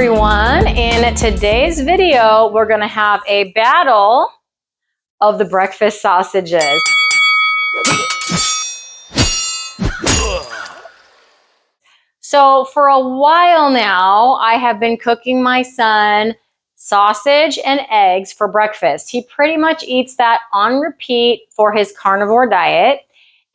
everyone. In today's video, we're going to have a battle of the breakfast sausages. So for a while now, I have been cooking my son sausage and eggs for breakfast. He pretty much eats that on repeat for his carnivore diet.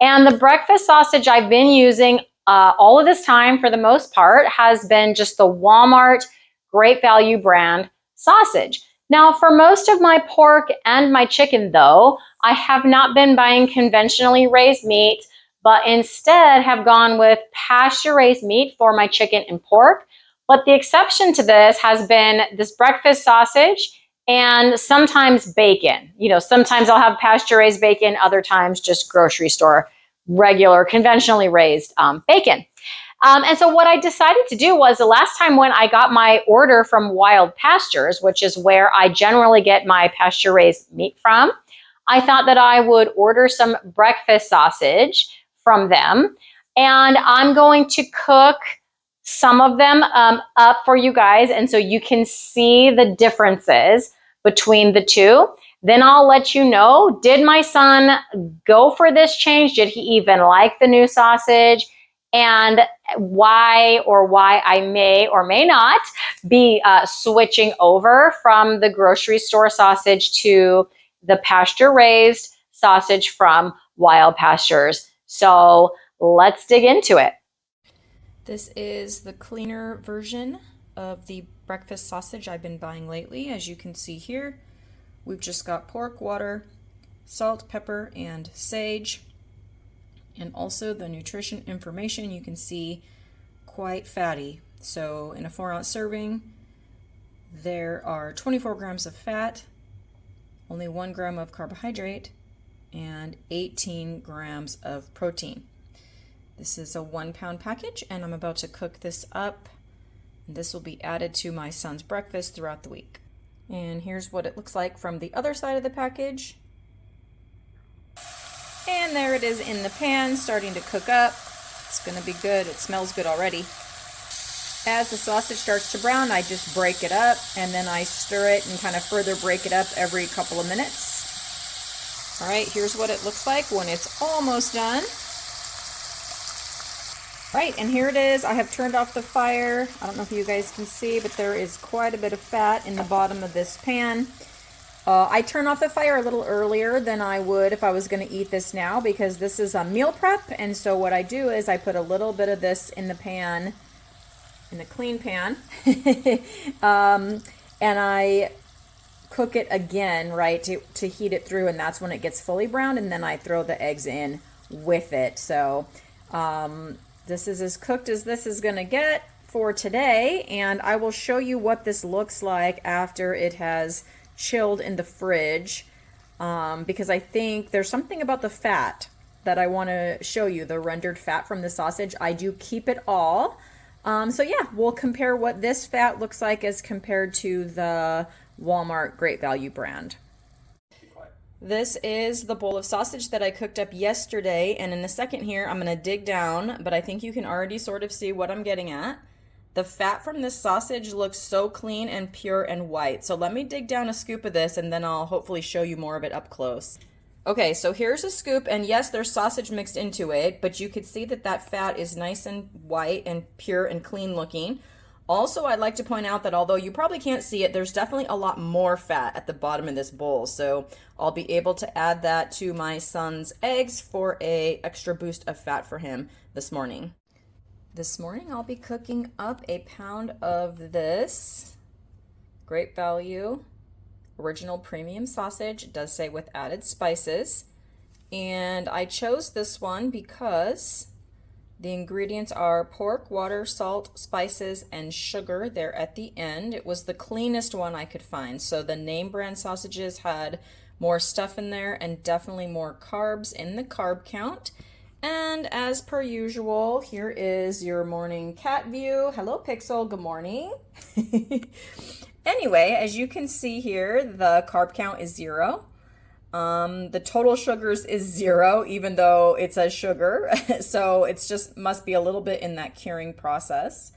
And the breakfast sausage I've been using all of this time, for the most part, has been just the Walmart Great Value brand sausage. Now, for most of my pork and my chicken, though, I have not been buying conventionally raised meat, but instead have gone with pasture-raised meat for my chicken and pork. But the exception to this has been this breakfast sausage and sometimes bacon. You know, sometimes I'll have pasture-raised bacon, other times just grocery store regular, conventionally raised bacon. And so what I decided to do was the last time when I got my order from Wild Pastures, which is where I generally get my pasture-raised meat from, I thought that I would order some breakfast sausage from them. And I'm going to cook some of them up for you guys. And so you can see the differences between the two. Then I'll let you know, did my son go for this change? Did he even like the new sausage? And why I may or may not be switching over from the grocery store sausage to the pasture-raised sausage from Wild Pastures. So let's dig into it. This is the cleaner version of the breakfast sausage I've been buying lately. As you can see here, we've just got pork, water, salt, pepper, and sage. And also the nutrition information, you can see quite fatty. So in a 4-ounce serving, there are 24 grams of fat, only 1 gram of carbohydrate, and 18 grams of protein. This is a 1-pound package, and I'm about to cook this up. This will be added to my son's breakfast throughout the week. And here's what it looks like from the other side of the package. And there it is in the pan, starting to cook up. It's gonna be good, it smells good already. As the sausage starts to brown, I just break it up, and then I stir it and kind of further break it up every couple of minutes. All right, here's what it looks like when it's almost done. Right, and here it is. I have turned off the fire. I don't know if you guys can see, but there is quite a bit of fat in the bottom of this pan. I turn off the fire a little earlier than I would if I was going to eat this now, because this is a meal prep. And so what I do is I put a little bit of this in the pan, in the clean pan, and I cook it again, right, to heat it through. And that's when it gets fully browned. And then I throw the eggs in with it. So this is as cooked as this is going to get for today, and I will show you what this looks like after it has chilled in the fridge, because I think there's something about the fat that I want to show you, the rendered fat from the sausage. I do keep it all. So yeah, we'll compare what this fat looks like as compared to the Walmart Great Value brand. This is the bowl of sausage that I cooked up yesterday, and in a second here I'm going to dig down, but I think you can already sort of see what I'm getting at. The fat from this sausage looks so clean and pure and white. So let me dig down a scoop of this, and then I'll hopefully show you more of it up close. Okay, so here's a scoop, and yes, there's sausage mixed into it, but you could see that that fat is nice and white and pure and clean looking. Also, I'd like to point out that although you probably can't see it, there's definitely a lot more fat at the bottom of this bowl. So I'll be able to add that to my son's eggs for an extra boost of fat for him this morning. This morning, I'll be cooking up a pound of this Great Value original premium sausage. It does say with added spices. And I chose this one because the ingredients are pork, water, salt, spices, and sugar there at the end. It was the cleanest one I could find. So the name brand sausages had more stuff in there and definitely more carbs in the carb count. And as per usual, here is your morning cat view. Hello, Pixel. Good morning. Anyway, as you can see here, the carb count is 0. The total sugars is 0, even though it says sugar. So it's just must be a little bit in that curing process.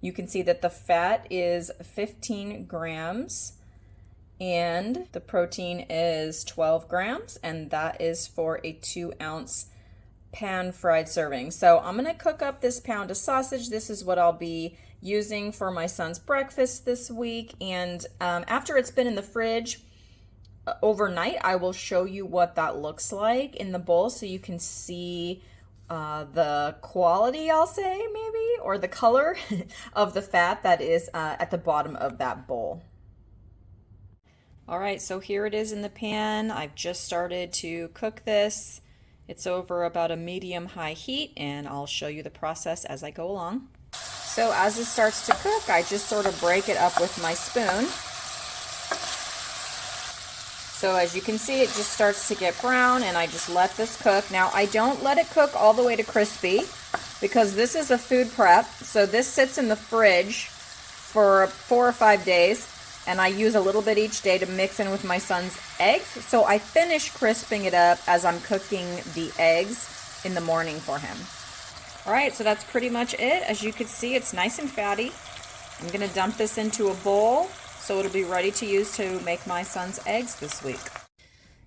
You can see that the fat is 15 grams and the protein is 12 grams, and that is for a 2-ounce pan-fried serving. So I'm gonna cook up this pound of sausage. This is what I'll be using for my son's breakfast this week. And after it's been in the fridge overnight, I will show you what that looks like in the bowl so you can see the quality, I'll say, maybe, or the color of the fat that is at the bottom of that bowl. All right, so here it is in the pan. I've just started to cook this. It's over about a medium-high heat, and I'll show you the process as I go along. So as it starts to cook, I just sort of break it up with my spoon. So as you can see, it just starts to get brown, and I just let this cook. Now, I don't let it cook all the way to crispy because this is a food prep. So this sits in the fridge for 4 or 5 days, and I use a little bit each day to mix in with my son's eggs. So I finish crisping it up as I'm cooking the eggs in the morning for him. All right, so that's pretty much it. As you can see, it's nice and fatty. I'm gonna dump this into a bowl so it'll be ready to use to make my son's eggs this week.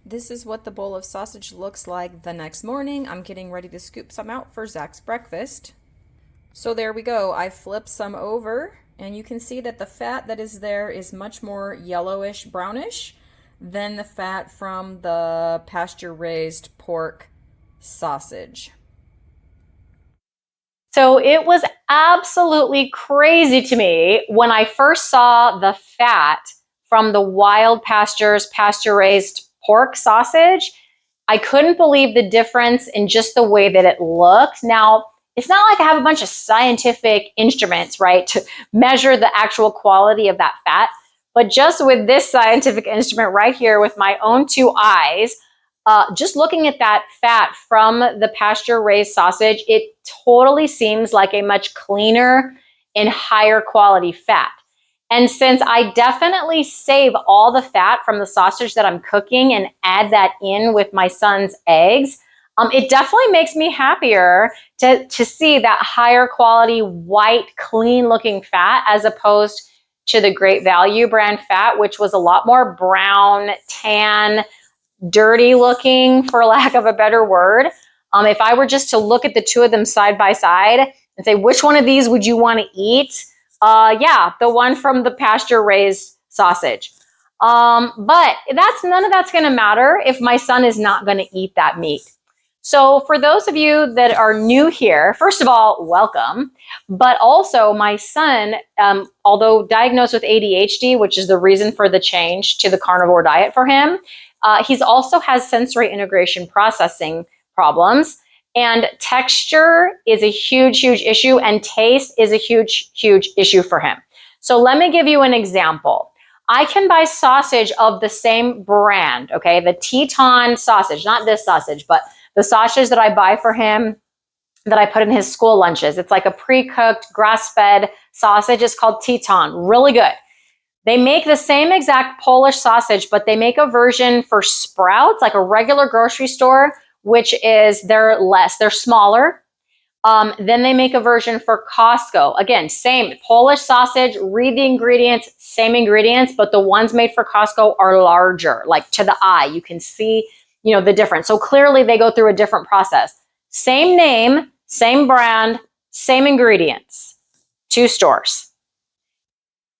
This is what the bowl of sausage looks like the next morning. I'm getting ready to scoop some out for Zach's breakfast. So there we go. I flipped some over, and you can see that the fat that is there is much more yellowish, brownish than the fat from the pasture-raised pork sausage. So it was absolutely crazy to me when I first saw the fat from the Wild Pastures pasture-raised pork sausage. I couldn't believe the difference in just the way that it looked. Now, it's not like I have a bunch of scientific instruments, right, to measure the actual quality of that fat, but just with this scientific instrument right here with my own 2 eyes, just looking at that fat from the pasture-raised sausage, it totally seems like a much cleaner and higher quality fat. And since I definitely save all the fat from the sausage that I'm cooking and add that in with my son's eggs, it definitely makes me happier to see that higher quality, white, clean looking fat as opposed to the Great Value brand fat, which was a lot more brown, tan, dirty looking, for lack of a better word. If I were just to look at the two of them side by side and say, which one of these would you want to eat? Yeah, the one from the pasture-raised sausage. But none of that's going to matter if my son is not going to eat that meat. So for those of you that are new here, first of all, welcome. But also my son, although diagnosed with ADHD, which is the reason for the change to the carnivore diet for him, he's also has sensory integration processing problems. And texture is a huge, huge issue, and taste is a huge, huge issue for him. So let me give you an example. I can buy sausage of the same brand, okay? The Teton sausage, not this sausage, but the sausage that I buy for him that I put in his school lunches. It's like a pre-cooked, grass-fed sausage. It's called Teton. Really good. They make the same exact Polish sausage, but they make a version for Sprouts, like a regular grocery store, which is they're smaller. Then they make a version for Costco. Again, same Polish sausage, read the ingredients, same ingredients, but the ones made for Costco are larger, like to the eye. You can see, the difference. So clearly they go through a different process. Same name, same brand, same ingredients, 2 stores.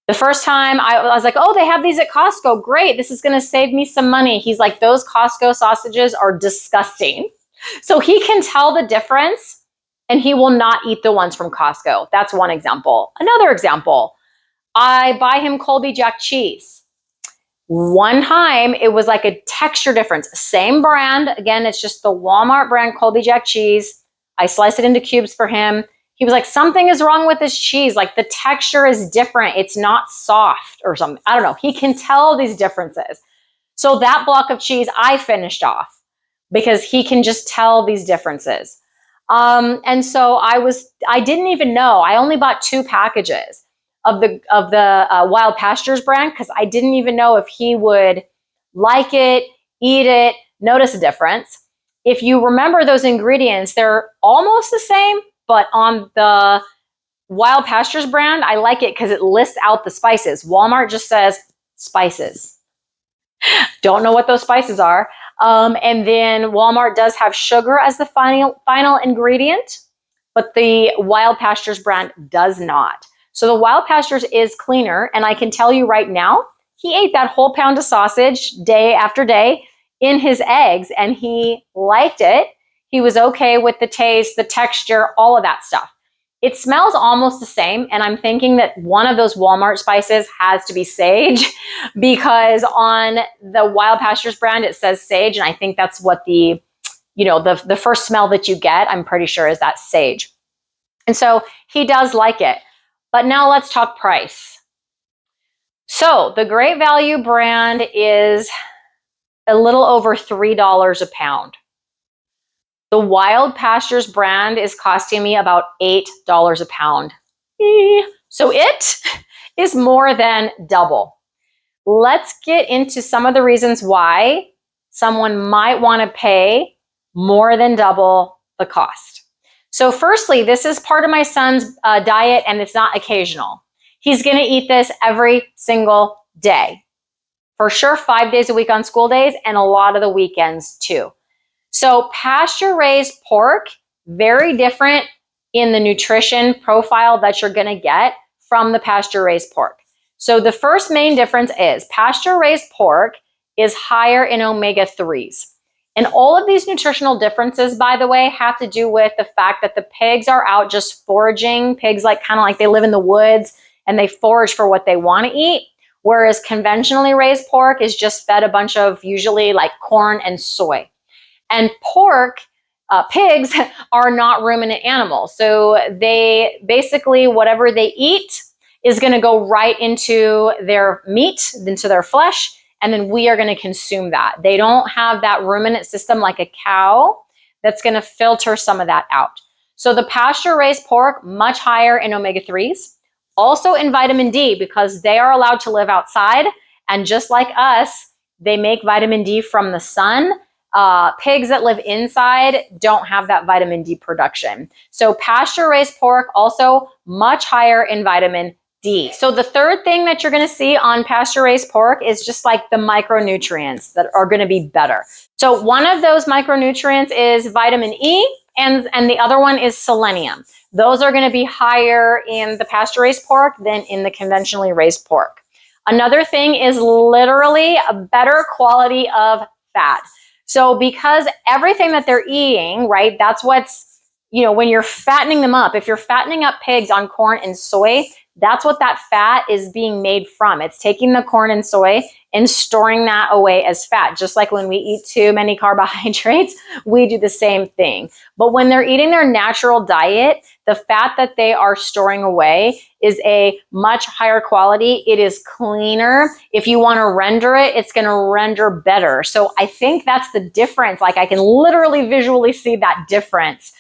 The first time I was like, oh, they have these at Costco. Great. This is going to save me some money. He's like, those Costco sausages are disgusting. So he can tell the difference and he will not eat the ones from Costco. That's one example. Another example, I buy him Colby Jack cheese. One time it was like a texture difference. Same brand. Again, it's just the Walmart brand Colby Jack cheese. I sliced it into cubes for him. He was like, something is wrong with this cheese. Like the texture is different. It's not soft or something. I don't know. He can tell these differences. So that block of cheese I finished off because he can just tell these differences. And so I didn't even know. I only bought 2 packages of the Wild Pastures brand because I didn't even know if he would like it, eat it, notice a difference. If you remember those ingredients, they're almost the same, but on the Wild Pastures brand, I like it because it lists out the spices. Walmart just says spices. Don't know what those spices are. And then Walmart does have sugar as the final ingredient, but the Wild Pastures brand does not. So the Wild Pastures is cleaner, and I can tell you right now, he ate that whole pound of sausage day after day in his eggs, and he liked it. He was okay with the taste, the texture, all of that stuff. It smells almost the same, and I'm thinking that one of those Walmart spices has to be sage because on the Wild Pastures brand it says sage, and I think that's what the first smell that you get, I'm pretty sure, is that sage. And so he does like it. But now let's talk price. So the Great Value brand is a little over $3 a pound. The Wild Pastures brand is costing me about $8 a pound. So it is more than double. Let's get into some of the reasons why someone might want to pay more than double the cost. So firstly, this is part of my son's diet, and it's not occasional. He's going to eat this every single day. For sure, 5 days a week on school days and a lot of the weekends too. So pasture-raised pork, very different in the nutrition profile that you're going to get from the pasture-raised pork. So the first main difference is pasture-raised pork is higher in omega-3s. And all of these nutritional differences, by the way, have to do with the fact that the pigs are out just foraging. Pigs kind of like they live in the woods and they forage for what they want to eat. Whereas conventionally raised pork is just fed a bunch of usually like corn and soy. And pigs are not ruminant animals. So they basically, whatever they eat is going to go right into their meat, into their flesh, and then we are going to consume that. They don't have that ruminant system like a cow that's going to filter some of that out. So the pasture-raised pork, much higher in omega-3s, also in vitamin D because they are allowed to live outside. And just like us, they make vitamin D from the sun. Pigs that live inside don't have that vitamin D production. So pasture-raised pork also much higher in vitamin D. So the third thing that you're going to see on pasture-raised pork is just like the micronutrients that are going to be better. So one of those micronutrients is vitamin E, and the other one is selenium. Those are going to be higher in the pasture-raised pork than in the conventionally raised pork. Another thing is literally a better quality of fat. So because everything that they're eating, right, that's what's, when you're fattening them up, if you're fattening up pigs on corn and soy, that's what that fat is being made from. It's taking the corn and soy and storing that away as fat. Just like when we eat too many carbohydrates, we do the same thing. But when they're eating their natural diet, the fat that they are storing away is a much higher quality. It is cleaner. If you want to render it, it's going to render better. So I think that's the difference. Like I can literally visually see that difference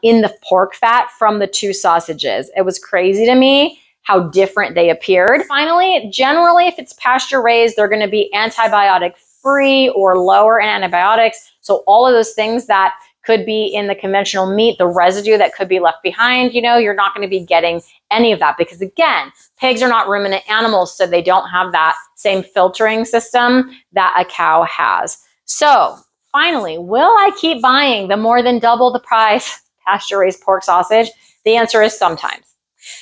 in the pork fat from the two sausages. It was crazy to me how different they appeared. Finally, generally, if it's pasture raised, they're going to be antibiotic free or lower in antibiotics. So all of those things that could be in the conventional meat, the residue that could be left behind, you're not going to be getting any of that because again, pigs are not ruminant animals, so they don't have that same filtering system that a cow has. So finally, will I keep buying the more than double the price pasture-raised pork sausage? The answer is sometimes.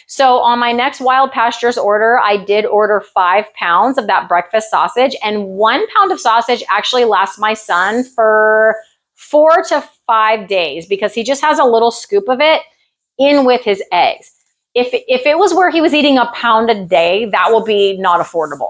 So on my next Wild Pastures order, I did order 5 pounds of that breakfast sausage, and 1 pound of sausage actually lasts my son for 4 to 5 days because he just has a little scoop of it in with his eggs. If it was where he was eating a pound a day, that will be not affordable,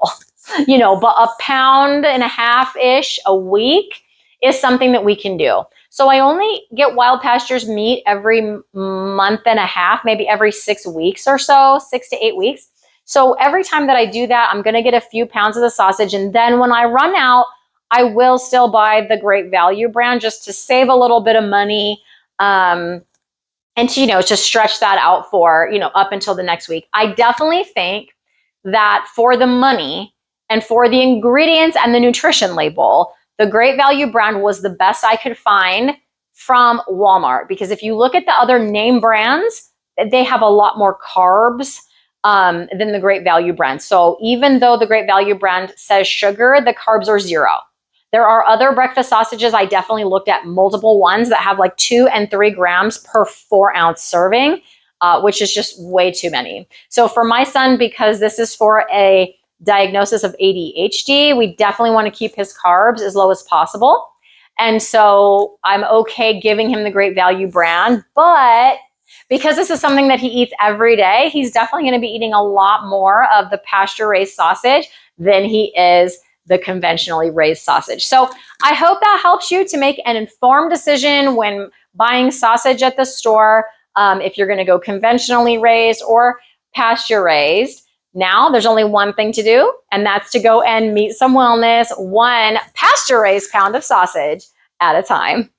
but a pound and a half-ish a week is something that we can do. So I only get Wild Pastures meat every month and a half, maybe every 6 weeks or so, 6 to 8 weeks. So every time that I do that, I'm going to get a few pounds of the sausage. And then when I run out, I will still buy the Great Value brand just to save a little bit of money and to stretch that out for, up until the next week. I definitely think that for the money and for the ingredients and the nutrition label, the Great Value brand was the best I could find from Walmart. Because if you look at the other name brands, they have a lot more carbs than the Great Value brand. So even though the Great Value brand says sugar, the carbs are 0. There are other breakfast sausages. I definitely looked at multiple ones that have like 2 and 3 grams per 4-ounce serving, which is just way too many. So for my son, because this is for a diagnosis of ADHD, we definitely want to keep his carbs as low as possible. And so I'm okay giving him the Great Value brand, but because this is something that he eats every day, he's definitely going to be eating a lot more of the pasture-raised sausage than he is the conventionally raised sausage. So I hope that helps you to make an informed decision when buying sausage at the store, if you're going to go conventionally raised or pasture-raised. Now there's only one thing to do, and that's to go and meet some wellness, one pasture-raised pound of sausage at a time.